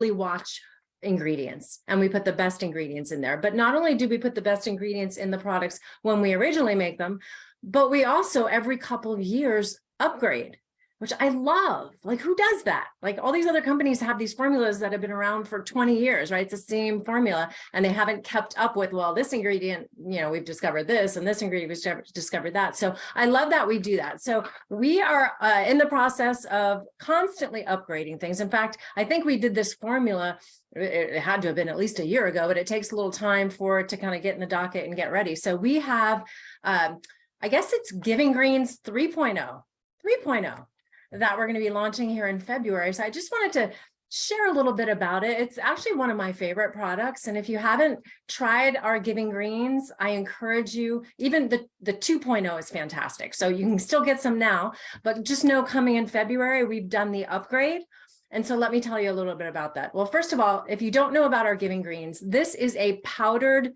watch ingredients, and we put the best ingredients in there. But not only do we put the best ingredients in the products when we originally make them, but we also every couple of years upgrade, which I love. Like, who does that? Like, all these other companies have these formulas that have been around for 20 years, right? It's the same formula, and they haven't kept up with, well, this ingredient, you know, we've discovered this, and this ingredient, we've discovered that. So I love that we do that. So we are in the process of constantly upgrading things. In fact, I think we did this formula, it had to have been at least a year ago, but it takes a little time for it to kind of get in the docket and get ready. So we have, I guess it's Giving Greens 3.0 that we're going to be launching here in February. So I just wanted to share a little bit about it. It's actually one of my favorite products. And if you haven't tried our Giving Greens, I encourage you. Even the 2.0 is fantastic. So you can still get some now, but just know coming in February, we've done the upgrade. And so let me tell you a little bit about that. Well, first of all, if you don't know about our Giving Greens, this is a powdered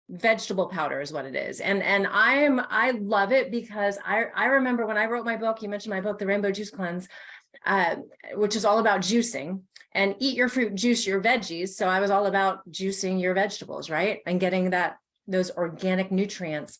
vegetable powder is what it is. And I love it because I remember when I wrote my book, you mentioned my book, The Rainbow Juice Cleanse, which is all about juicing, and eat your fruit, juice your veggies. So I was all about juicing your vegetables, right? And getting those organic nutrients,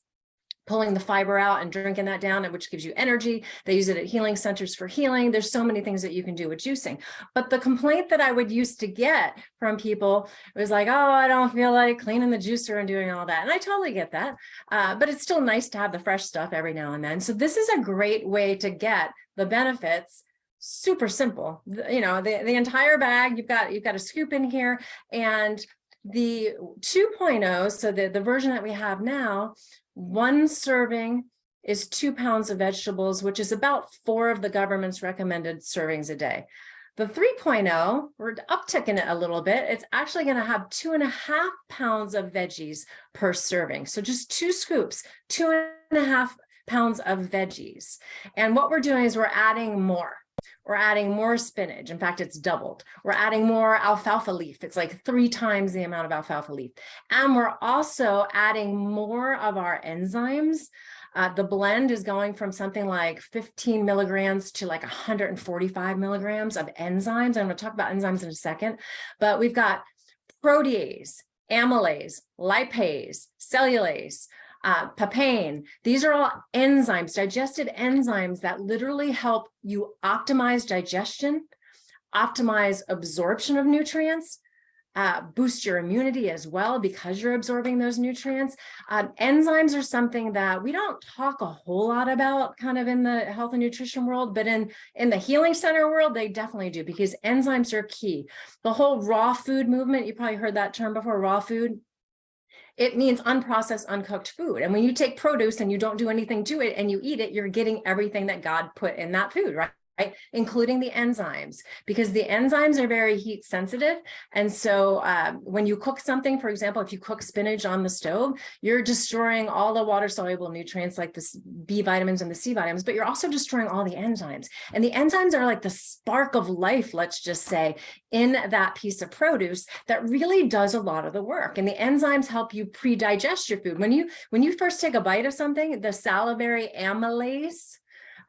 pulling the fiber out and drinking that down, which gives you energy. They use it at healing centers for healing. There's so many things that you can do with juicing. But the complaint that I would used to get from people was like, oh, I don't feel like cleaning the juicer and doing all that. And I totally get that. But it's still nice to have the fresh stuff every now and then. So this is a great way to get the benefits. Super simple. You know, the entire bag, you've got a scoop in here, and the 2.0, so the version that we have now, one serving is 2 pounds of vegetables, which is about 4 of the government's recommended servings a day. The 3.0, we're upticking it a little bit. It's actually going to have 2.5 pounds of veggies per serving. So just 2 scoops, 2.5 pounds of veggies. And what we're doing is we're adding more. We're adding more spinach. In fact, it's doubled. We're adding more alfalfa leaf. It's like 3 times the amount of alfalfa leaf. And we're also adding more of our enzymes. The blend is going from something like 15 milligrams to like 145 milligrams of enzymes. I'm going to talk about enzymes in a second, but we've got protease, amylase, lipase, cellulase, papain. These are all enzymes, digestive enzymes that literally help you optimize digestion, optimize absorption of nutrients, boost your immunity as well because you're absorbing those nutrients. Enzymes are something that we don't talk a whole lot about kind of in the health and nutrition world, but in the healing center world, they definitely do, because enzymes are key. The whole raw food movement, you probably heard that term before, raw food. It means unprocessed, uncooked food. And when you take produce and you don't do anything to it and you eat it, you're getting everything that God put in that food, right? Including the enzymes, because the enzymes are very heat sensitive. And so when you cook something, for example, if you cook spinach on the stove, you're destroying all the water soluble nutrients like the B vitamins and the C vitamins, but you're also destroying all the enzymes. And the enzymes are like the spark of life, let's just say, in that piece of produce that really does a lot of the work. And the enzymes help you pre-digest your food. When you first take a bite of something, the salivary amylase,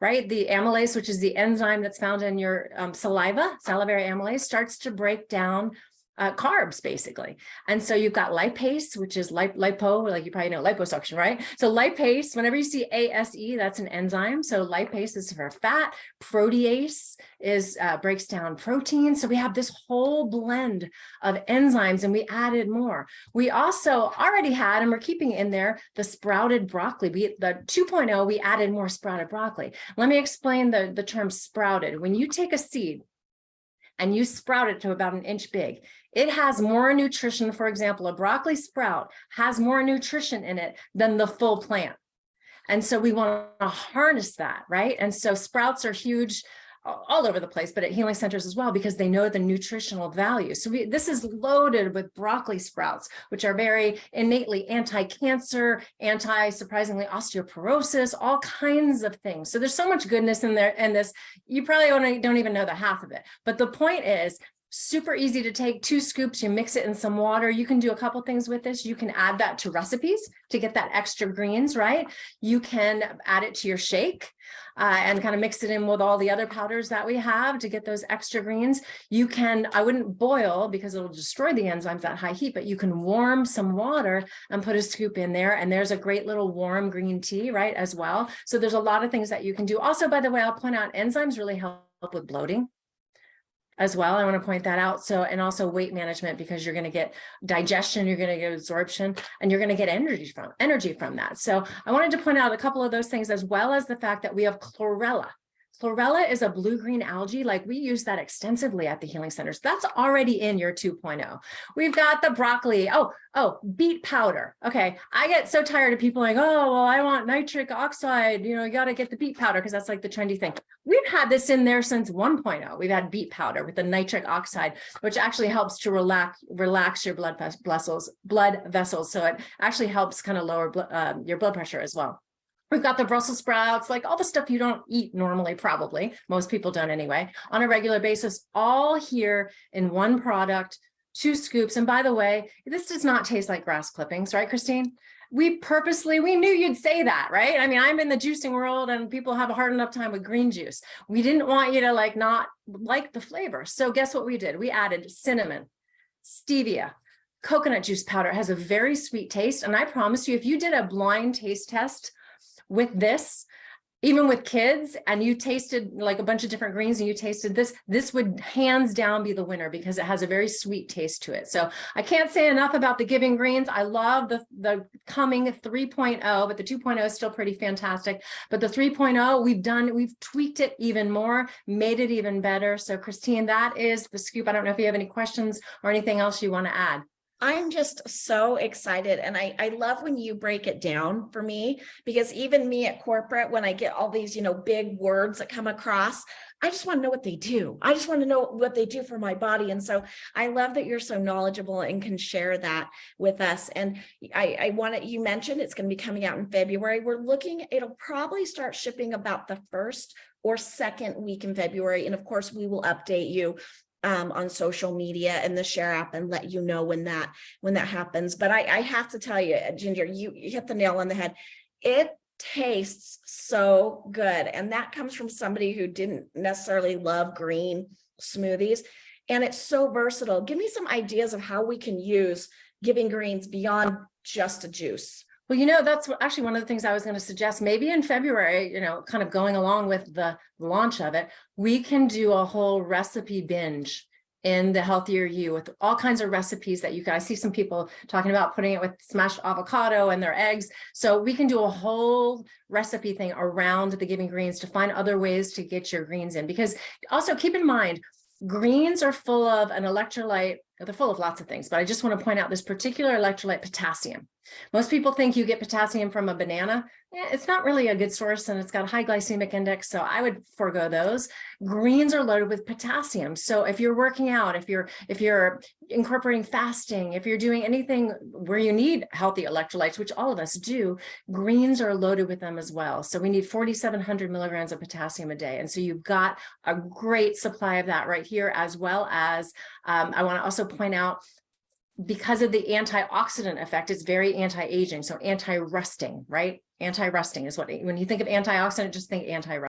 right? The amylase, which is the enzyme that's found in your saliva, salivary amylase, starts to break down carbs, basically. And so you've got lipase, which is lipo, like you probably know, liposuction, right? So lipase, whenever you see ASE, that's an enzyme. So lipase is for fat. Protease breaks down protein. So we have this whole blend of enzymes, and we added more. We also already had, and we're keeping in there, the sprouted broccoli. The 2.0, we added more sprouted broccoli. Let me explain the term sprouted. When you take a seed and you sprout it to about an inch big, it has more nutrition. For example, a broccoli sprout has more nutrition in it than the full plant. And so we want to harness that, right? And so sprouts are huge all over the place, but at healing centers as well, because they know the nutritional value. So this is loaded with broccoli sprouts, which are very innately anti-cancer, surprisingly osteoporosis, all kinds of things. So there's so much goodness in there, and this, you probably don't even know the half of it. But the point is, Super easy to take. 2 scoops, you mix it in some water. You can do a couple things with this. You can add that to recipes to get that extra greens, right? You can add it to your shake and kind of mix it in with all the other powders that we have to get those extra greens. You can, I wouldn't boil because it'll destroy the enzymes at high heat, but you can warm some water and put a scoop in there. And there's a great little warm green tea, right, as well. So there's a lot of things that you can do. Also, by the way, I'll point out enzymes really help with bloating as well. I want to point that out. So, and also weight management, because you're going to get digestion, you're going to get absorption, and you're going to get energy from that. So I wanted to point out a couple of those things, as well as the fact that we have chlorella. Chlorella is a blue-green algae. Like, we use that extensively at the healing centers. That's already in your 2.0. We've got the broccoli. Oh, beet powder. Okay. I get so tired of people like, oh, well, I want nitric oxide. You know, you got to get the beet powder because that's like the trendy thing. We've had this in there since 1.0. We've had beet powder with the nitric oxide, which actually helps to relax your blood vessels. So it actually helps kind of lower your blood pressure as well. We've got the Brussels sprouts, like all the stuff you don't eat normally, probably. Most people don't anyway, on a regular basis, all here in one product, 2 scoops. And by the way, this does not taste like grass clippings, right, Christine? We knew you'd say that, right? I mean, I'm in the juicing world and people have a hard enough time with green juice. We didn't want you to like not like the flavor. So guess what we did? We added cinnamon, stevia, coconut juice powder. It has a very sweet taste. And I promise you, if you did a blind taste test with this, even with kids, and you tasted like a bunch of different greens and you tasted this would hands down be the winner, because it has a very sweet taste to it. So I can't say enough about the Giving Greens. I love the coming 3.0, but the 2.0 is still pretty fantastic. But the 3.0, we've tweaked it even more, made it even better. So Christine, that is the scoop. I don't know if you have any questions or anything else you want to add. I'm just so excited. And I love when you break it down for me, because even me at corporate, when I get all these, big words that come across, I just want to know what they do. I just want to know what they do for my body. And so I love that you're so knowledgeable and can share that with us. And you mentioned it's going to be coming out in February. It'll probably start shipping about the 1st or 2nd week in February. And of course, we will update you on social media and the Share app and let you know when that happens. But I have to tell you, Ginger, you hit the nail on the head. It tastes so good. And that comes from somebody who didn't necessarily love green smoothies. And it's so versatile. Give me some ideas of how we can use Giving Greens beyond just a juice. Well, that's actually one of the things I was going to suggest. Maybe in February, kind of going along with the launch of it, we can do a whole recipe binge in the Healthier You with all kinds of recipes that I see some people talking about putting it with smashed avocado and their eggs. So we can do a whole recipe thing around the Giving Greens to find other ways to get your greens in. Because also keep in mind, greens are full of an electrolyte. They're full of lots of things, but I just want to point out this particular electrolyte, potassium. Most people think you get potassium from a banana. It's not really a good source, and it's got a high glycemic index, so I would forego those. Greens are loaded with potassium. So if you're working out, if you're incorporating fasting, if you're doing anything where you need healthy electrolytes, which all of us do, greens are loaded with them as well. So we need 4,700 milligrams of potassium a day. And so you've got a great supply of that right here, as well as I want to also point out, because of the antioxidant effect, it's very anti-aging. So anti-rusting, right? Anti-rusting is when you think of antioxidant, just think anti-rusting.